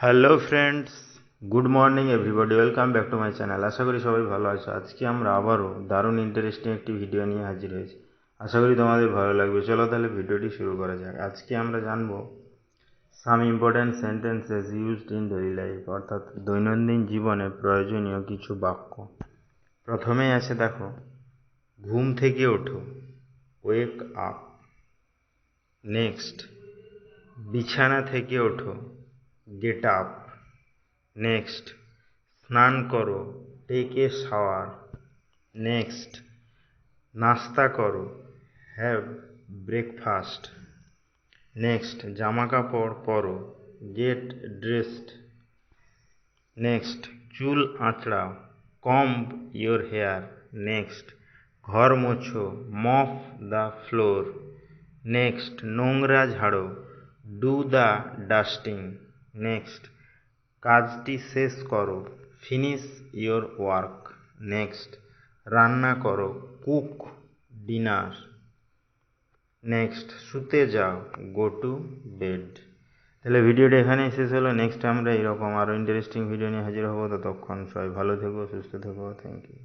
Hello friends, good morning everybody, welcome back to my channel. আশা করি সবাই ভালো আছো। আজকে আমরা আবারও দারুণ ইন্টারেস্টিং একটি ভিডিও নিয়ে হাজির হয়েছি। আশা করি তোমাদের ভালো লাগবে। চলো তাহলে ভিডিওটি শুরু করা যাক। আজকে আমরা জানবো some important sentences used in daily life, অর্থাৎ দৈনন্দিন জীবনে প্রয়োজনীয় কিছু বাক্য। প্রথমেই আছে, দেখো, ঘুম থেকে ওঠো, ওয়েক আপ। নেক্সট, বিছানা থেকে ওঠো, গেট আপ। নেক্সট, স্নান করো, টেক এ শাওয়ার। নেক্সট, নাস্তা করো, হ্যাভ ব্রেকফাস্ট। নেক্সট, জামা কাপড় পরো, গেট ড্রেসড। নেক্সট, চুল আঁচড়াও, কম্ব ইয়োর হেয়ার। নেক্সট, ঘর মোছো, মপ দ্য ফ্লোর। নেক্সট, নোংরা ঝাড়ো, ডু দ্য ডাস্টিং। নেক্সট, কাজটি শেষ করো, ফিনিশ ইয়োর ওয়ার্ক। নেক্সট, রান্না করো, কুক ডিনার। নেক্সট, শুতে যাও, গো টু বেড। তাহলে ভিডিওটা এখানেই শেষ হলো। নেক্সট আমরা এরকম আরও ইন্টারেস্টিং ভিডিও নিয়ে হাজির হবো। ততক্ষণ সবাই ভালো থেকো, সুস্থ থেকো। Thank you.